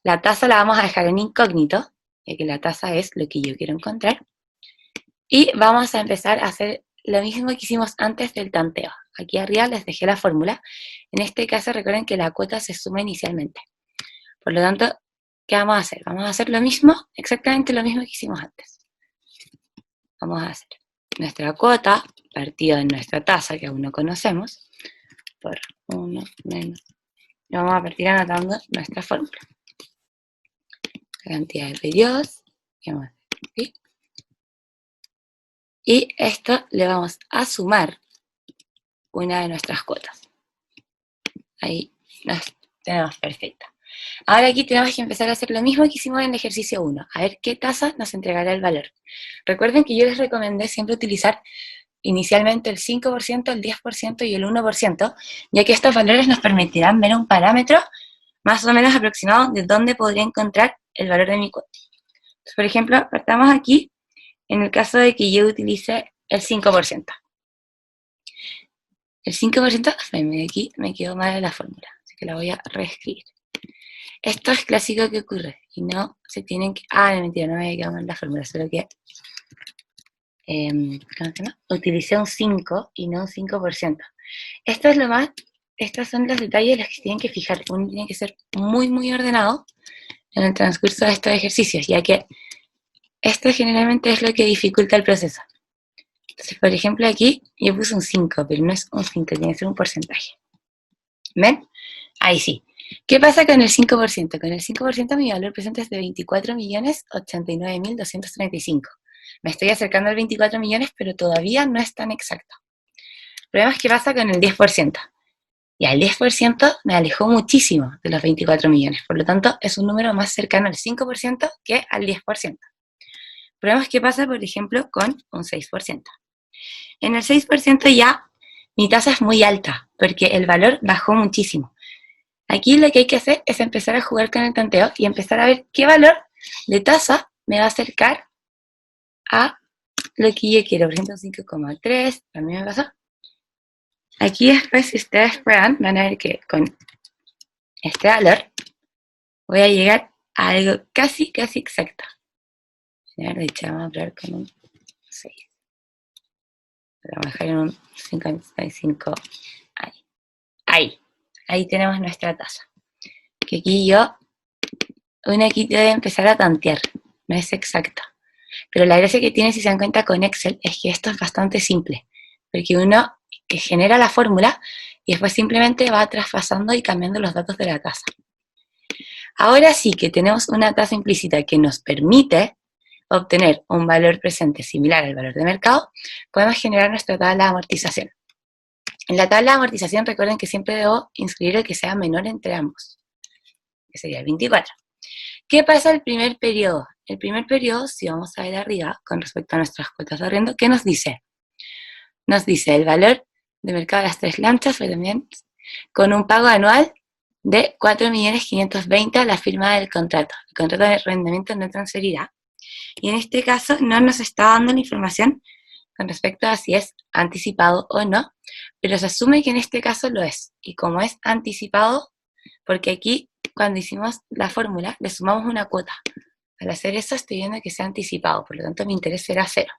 La tasa la vamos a dejar en incógnito, ya que la tasa es lo que yo quiero encontrar. Y vamos a empezar a hacer lo mismo que hicimos antes del tanteo. Aquí arriba les dejé la fórmula. En este caso recuerden que la cuota se suma inicialmente. Por lo tanto, ¿qué vamos a hacer? Vamos a hacer lo mismo, exactamente lo mismo que hicimos antes. Vamos a hacer nuestra cuota partido de nuestra tasa, que aún no conocemos, por 1 menos. Y vamos a partir anotando nuestra fórmula. La cantidad de periodos. ¿Sí? Y esto le vamos a sumar una de nuestras cuotas. Ahí nos tenemos perfecta. Ahora aquí tenemos que empezar a hacer lo mismo que hicimos en el ejercicio 1, a ver qué tasa nos entregará el valor. Recuerden que yo les recomendé siempre utilizar inicialmente el 5%, el 10% y el 1%, ya que estos valores nos permitirán ver un parámetro más o menos aproximado de dónde podría encontrar el valor de mi cuota. Entonces, por ejemplo, partamos aquí en el caso de que yo utilice el 5%. El 5%, aquí me quedó mal en la fórmula, así que la voy a reescribir. Esto es clásico que ocurre, y no se tienen que... Ah, no, mentira, no me había quedado mal la fórmula, solo que... ¿cómo se llama? Utilicé un 5 y no un 5%. Esto es lo más... Estos son los detalles de los que se tienen que fijar. Uno tiene que ser muy, muy ordenado en el transcurso de estos ejercicios, ya que esto generalmente es lo que dificulta el proceso. Entonces, por ejemplo, aquí yo puse un 5, pero no es un 5, tiene que ser un porcentaje. ¿Ven? Ahí sí. ¿Qué pasa con el 5%? Con el 5% mi valor presente es de 24.089.235. Me estoy acercando al 24 millones, pero todavía no es tan exacto. El problema es que pasa con el 10%. Y al 10% me alejó muchísimo de los 24 millones. Por lo tanto, es un número más cercano al 5% que al 10%. El problema es que pasa, por ejemplo, con un 6%. En el 6% ya mi tasa es muy alta, porque el valor bajó muchísimo. Aquí lo que hay que hacer es empezar a jugar con el tanteo y empezar a ver qué valor de tasa me va a acercar a lo que yo quiero. Por ejemplo, 5,3, también me pasó. Aquí después, si ustedes prueban, van a ver que con este valor voy a llegar a algo casi exacto. De hecho, vamos a probar con un 6. Vamos a dejar en un 55. Ahí tenemos nuestra tasa. Que aquí uno aquí debe empezar a tantear, no es exacta. Pero la gracia que tiene, si se dan cuenta con Excel, es que esto es bastante simple, porque uno que genera la fórmula y después simplemente va traspasando y cambiando los datos de la tasa. Ahora sí que tenemos una tasa implícita que nos permite obtener un valor presente similar al valor de mercado, podemos generar nuestra tabla de amortización. En la tabla de amortización recuerden que siempre debo inscribir el que sea menor entre ambos, que sería el 24. ¿Qué pasa el primer periodo? El primer periodo, si vamos a ver arriba, con respecto a nuestras cuotas de arriendo, ¿qué nos dice? Nos dice el valor de mercado de las 3 lanchas fue también con un pago anual de 4.520.000 a la firma del contrato. El contrato de arrendamiento no transferirá. Y en este caso no nos está dando la información con respecto a si es anticipado o no, pero se asume que en este caso lo es. Y como es anticipado, porque aquí cuando hicimos la fórmula le sumamos una cuota. Al hacer eso estoy viendo que sea anticipado, por lo tanto mi interés será 0.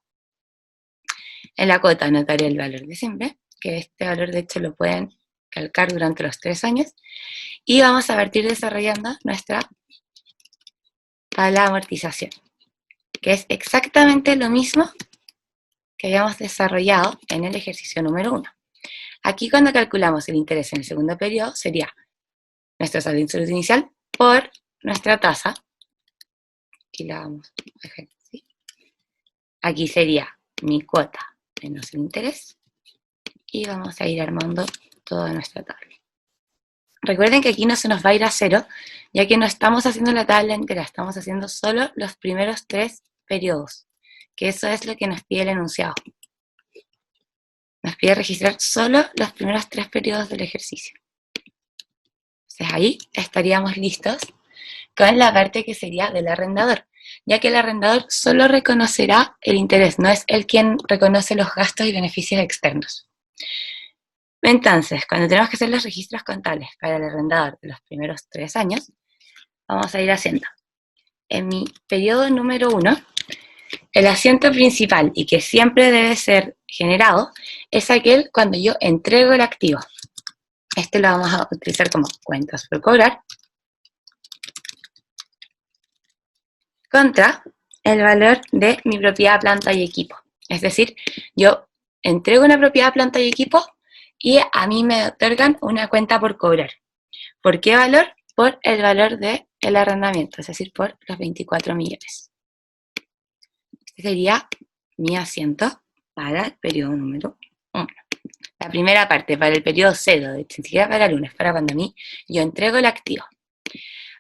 En la cuota anotaré el valor de siempre, que este valor de hecho lo pueden calcar durante los 3 años, y vamos a partir desarrollando nuestra tabla de amortización, que es exactamente lo mismo que habíamos desarrollado en el ejercicio número 1. Aquí cuando calculamos el interés en el segundo periodo sería nuestro saldo insoluto inicial por nuestra tasa. Aquí la vamos a dejar así. Aquí sería mi cuota menos el interés. Y vamos a ir armando toda nuestra tabla. Recuerden que aquí no se nos va a ir a 0, ya que no estamos haciendo la tabla entera, estamos haciendo solo los primeros 3 periodos, que eso es lo que nos pide el enunciado. Nos pide registrar solo los primeros 3 periodos del ejercicio. Entonces ahí estaríamos listos con la parte que sería del arrendador, ya que el arrendador solo reconocerá el interés, no es él quien reconoce los gastos y beneficios externos. Entonces, cuando tenemos que hacer los registros contables para el arrendador de los primeros 3 años, vamos a ir haciendo. En mi periodo número 1, el asiento principal y que siempre debe ser generado es aquel cuando yo entrego el activo. Este lo vamos a utilizar como cuentas por cobrar contra el valor de mi propiedad, planta y equipo. Es decir, yo entrego una propiedad, planta y equipo y a mí me otorgan una cuenta por cobrar. ¿Por qué valor? Por el valor del arrendamiento, es decir, por los 24 millones. Este sería mi asiento para el periodo número 1. La primera parte, para el periodo 0, ni siquiera para el 1, es para cuando a mí yo entrego el activo.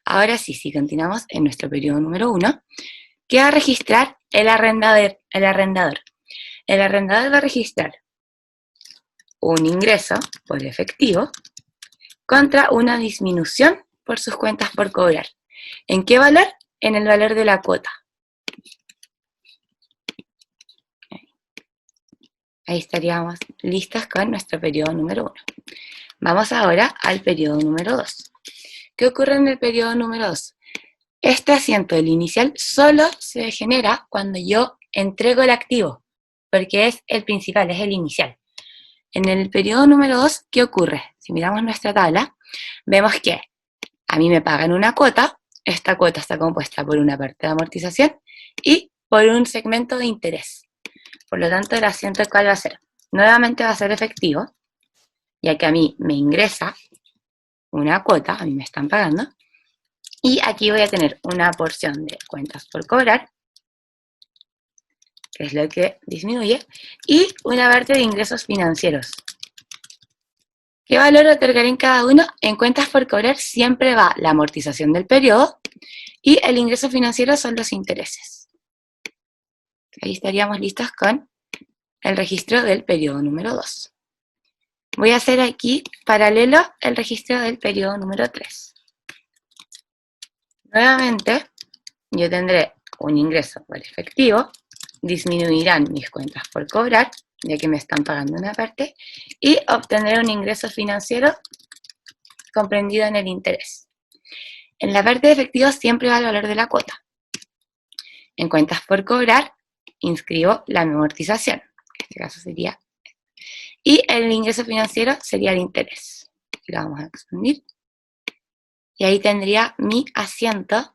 Ahora sí, si continuamos en nuestro periodo número 1, ¿qué va a registrar el arrendador? El arrendador va a registrar un ingreso por efectivo contra una disminución por sus cuentas por cobrar. ¿En qué valor? En el valor de la cuota. Ahí estaríamos listas con nuestro periodo número 1. Vamos ahora al periodo número 2. ¿Qué ocurre en el periodo número 2? Este asiento, el inicial, solo se genera cuando yo entrego el activo, porque es el principal, es el inicial. En el periodo número 2, ¿qué ocurre? Si miramos nuestra tabla, vemos que a mí me pagan una cuota, esta cuota está compuesta por una parte de amortización y por un segmento de interés. Por lo tanto, el asiento, ¿cuál va a ser? Nuevamente va a ser efectivo, ya que a mí me ingresa una cuota, a mí me están pagando, y aquí voy a tener una porción de cuentas por cobrar, que es lo que disminuye, y una parte de ingresos financieros. ¿Qué valor otorgaré en cada uno? En cuentas por cobrar siempre va la amortización del periodo y el ingreso financiero son los intereses. Ahí estaríamos listos con el registro del periodo número 2. Voy a hacer aquí paralelo el registro del periodo número 3. Nuevamente, yo tendré un ingreso por efectivo, disminuirán mis cuentas por cobrar, ya que me están pagando una parte, y obtendré un ingreso financiero comprendido en el interés. En la parte de efectivo siempre va el valor de la cuota. En cuentas por cobrar, inscribo la amortización, que en este caso sería, y el ingreso financiero sería el interés. Lo vamos a expandir. Y ahí tendría mi asiento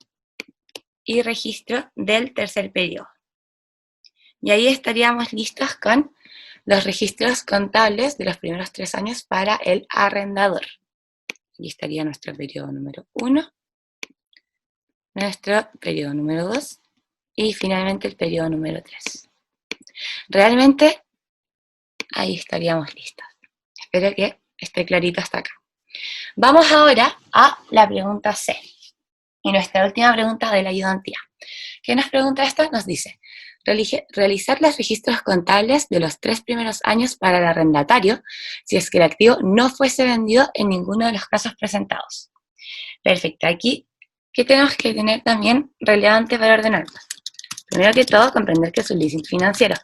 y registro del tercer periodo. Y ahí estaríamos listos con los registros contables de los primeros 3 años para el arrendador. Aquí estaría nuestro periodo número 1, nuestro periodo número 2 y finalmente el periodo número 3. Realmente ahí estaríamos listos. Espero que esté clarito hasta acá. Vamos ahora a la pregunta C. Y nuestra última pregunta de la ayudantía. ¿Qué nos pregunta esta? Nos dice, realizar los registros contables de los 3 primeros años para el arrendatario si es que el activo no fuese vendido en ninguno de los casos presentados. Perfecto, aquí, ¿qué tenemos que tener también relevante para ordenarnos? Primero que todo, comprender que es un leasing financiero.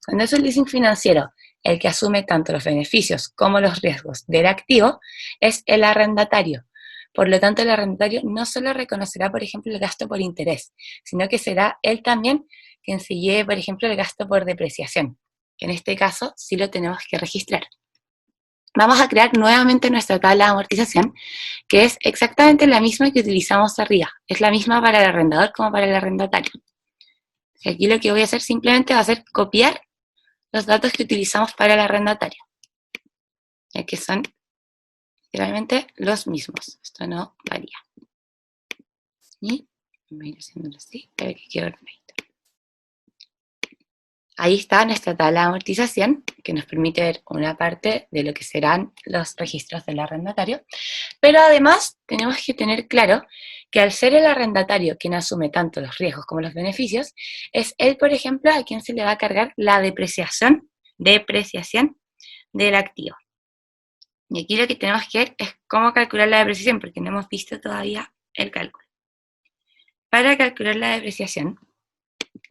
Cuando es un leasing financiero, el que asume tanto los beneficios como los riesgos del activo es el arrendatario. Por lo tanto, el arrendatario no solo reconocerá, por ejemplo, el gasto por interés, sino que será él también quien se lleve, por ejemplo, el gasto por depreciación, que en este caso sí lo tenemos que registrar. Vamos a crear nuevamente nuestra tabla de amortización, que es exactamente la misma que utilizamos arriba. Es la misma para el arrendador como para el arrendatario. Aquí lo que voy a hacer simplemente va a ser copiar los datos que utilizamos para el arrendatario, ya que son literalmente los mismos. Esto no varía. Y voy a ir haciéndolo así para que quede ordenadito. Ahí está nuestra tabla de amortización, que nos permite ver una parte de lo que serán los registros del arrendatario, pero además tenemos que tener claro que al ser el arrendatario quien asume tanto los riesgos como los beneficios, es él, por ejemplo, a quien se le va a cargar la depreciación del activo. Y aquí lo que tenemos que ver es cómo calcular la depreciación, porque no hemos visto todavía el cálculo. Para calcular la depreciación,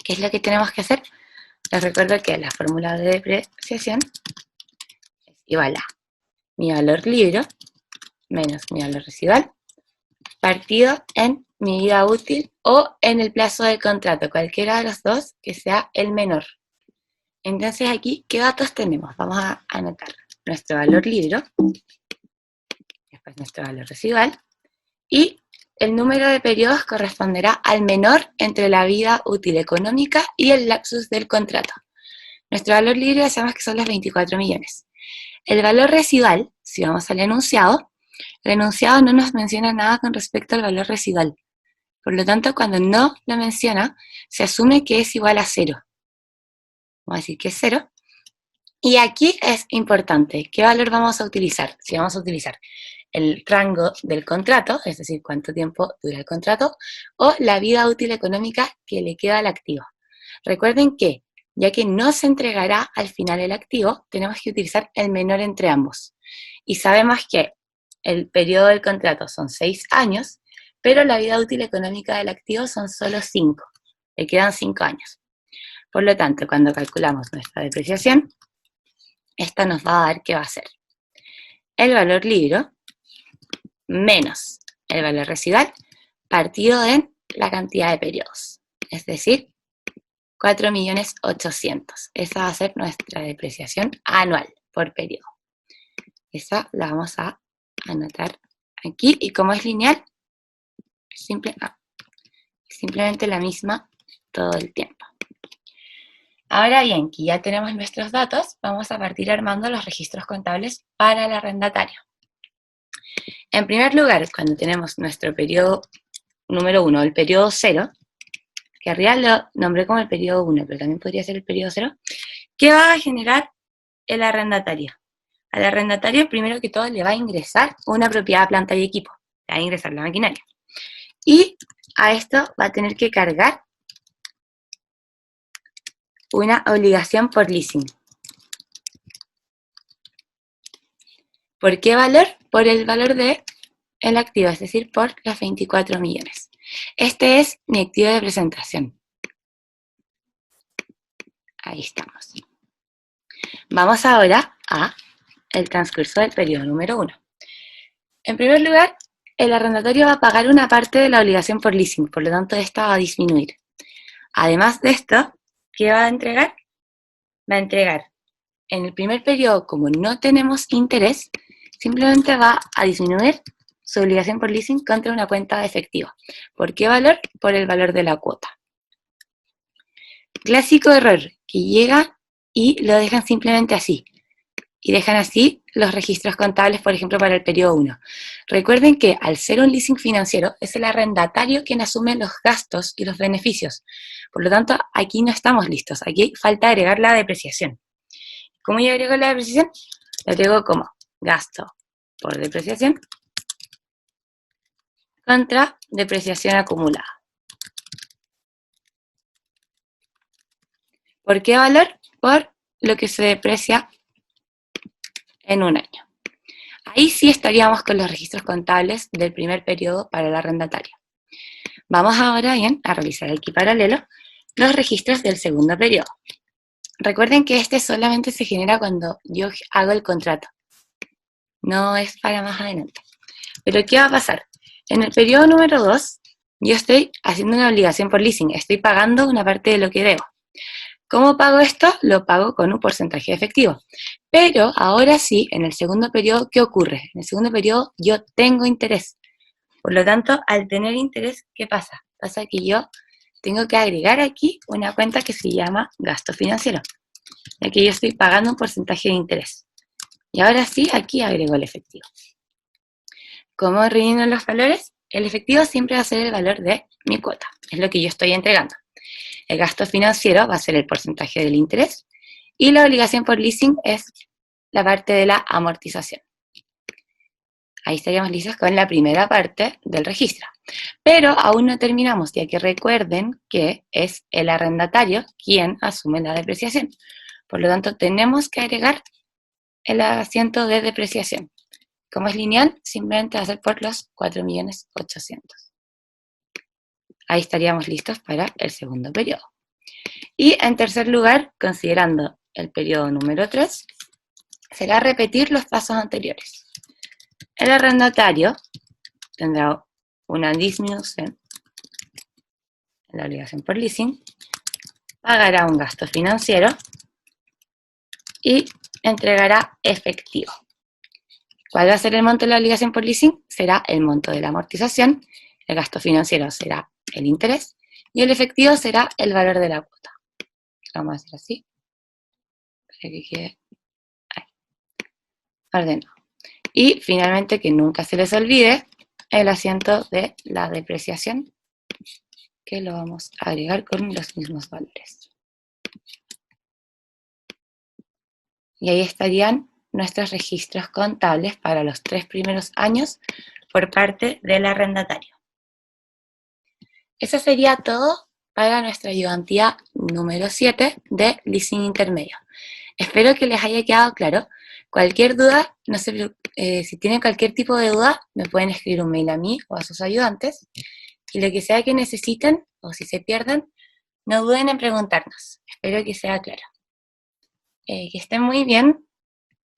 ¿qué es lo que tenemos que hacer? Les recuerdo que la fórmula de depreciación es igual a mi valor libre menos mi valor residual, partido en mi vida útil o en el plazo del contrato, cualquiera de los dos que sea el menor. Entonces aquí, ¿qué datos tenemos? Vamos a anotar nuestro valor libre, después nuestro valor residual, y el número de periodos corresponderá al menor entre la vida útil económica y el lapsus del contrato. Nuestro valor libre sabemos que son los 24 millones. El valor residual, si vamos al enunciado, el enunciado no nos menciona nada con respecto al valor residual. Por lo tanto, cuando no lo menciona, se asume que es igual a 0. Vamos a decir que es 0. Y aquí es importante, ¿qué valor vamos a utilizar? Si vamos a utilizar el rango del contrato, es decir, cuánto tiempo dura el contrato, o la vida útil económica que le queda al activo. Recuerden que, ya que no se entregará al final el activo, tenemos que utilizar el menor entre ambos. Y sabemos que el periodo del contrato son 6 años, pero la vida útil económica del activo son solo 5. Le quedan 5 años. Por lo tanto, cuando calculamos nuestra depreciación, esta nos va a dar ¿qué va a ser? El valor libre menos el valor residual partido en la cantidad de periodos. Es decir, 4.800.000. Esa va a ser nuestra depreciación anual por periodo. Esa la vamos a anotar aquí. Y como es lineal, simplemente la misma todo el tiempo. Ahora bien, que ya tenemos nuestros datos, vamos a partir armando los registros contables para el arrendatario. En primer lugar, cuando tenemos nuestro periodo número 1, el periodo 0, que arriba lo nombré como el periodo 1, pero también podría ser el periodo 0, ¿qué va a generar el arrendatario? Al arrendatario, primero que todo, le va a ingresar una propiedad, planta y equipo. Le va a ingresar la maquinaria. Y a esto va a tener que cargar una obligación por leasing. ¿Por qué valor? Por el valor del activo, es decir, por los 24 millones. Este es mi activo de presentación. Ahí estamos. Vamos ahora a el transcurso del periodo número 1. En primer lugar, el arrendatario va a pagar una parte de la obligación por leasing, por lo tanto esta va a disminuir. Además de esto, ¿qué va a entregar? Va a entregar en el primer periodo, como no tenemos interés, simplemente va a disminuir su obligación por leasing contra una cuenta de efectivo. ¿Por qué valor? Por el valor de la cuota. Clásico error, que llega y lo dejan simplemente así. Y dejan así los registros contables, por ejemplo, para el periodo 1. Recuerden que al ser un leasing financiero, es el arrendatario quien asume los gastos y los beneficios. Por lo tanto, aquí no estamos listos. Aquí falta agregar la depreciación. ¿Cómo yo agrego la depreciación? La agrego como gasto por depreciación contra depreciación acumulada. ¿Por qué valor? Por lo que se deprecia en un año. Ahí sí estaríamos con los registros contables del primer periodo para el arrendatario. Vamos ahora bien a realizar aquí paralelo los registros del segundo periodo. Recuerden que este solamente se genera cuando yo hago el contrato. No es para más adelante. Pero ¿qué va a pasar? En el periodo número 2, yo estoy haciendo una obligación por leasing. Estoy pagando una parte de lo que debo. ¿Cómo pago esto? Lo pago con un porcentaje de efectivo. Pero ahora sí, en el segundo periodo, ¿qué ocurre? En el segundo periodo yo tengo interés. Por lo tanto, al tener interés, ¿qué pasa? Pasa que yo tengo que agregar aquí una cuenta que se llama gasto financiero, ya que yo estoy pagando un porcentaje de interés. Y ahora sí, aquí agrego el efectivo. ¿Cómo relleno los valores? El efectivo siempre va a ser el valor de mi cuota, es lo que yo estoy entregando. El gasto financiero va a ser el porcentaje del interés y la obligación por leasing es la parte de la amortización. Ahí estaríamos listos con la primera parte del registro. Pero aún no terminamos, ya que recuerden que es el arrendatario quien asume la depreciación. Por lo tanto, tenemos que agregar el asiento de depreciación. Como es lineal, simplemente va a ser por los 4.800.000. Ahí estaríamos listos para el segundo periodo. Y en tercer lugar, considerando el periodo número 3, será repetir los pasos anteriores. El arrendatario tendrá una disminución en la obligación por leasing, pagará un gasto financiero y entregará efectivo. ¿Cuál va a ser el monto de la obligación por leasing? Será el monto de la amortización, el gasto financiero será el interés y el efectivo será el valor de la cuota. Vamos a hacer así, para que quede ahí, ordenado. Y finalmente, que nunca se les olvide, el asiento de la depreciación, que lo vamos a agregar con los mismos valores. Y ahí estarían nuestros registros contables para los 3 primeros años por parte del arrendatario. Eso sería todo para nuestra ayudantía número 7 de leasing intermedio. Espero que les haya quedado claro. Cualquier duda, si tienen cualquier tipo de duda, me pueden escribir un mail a mí o a sus ayudantes. Y lo que sea que necesiten, o si se pierden, no duden en preguntarnos. Espero que sea claro. Que estén muy bien.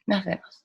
Nos vemos.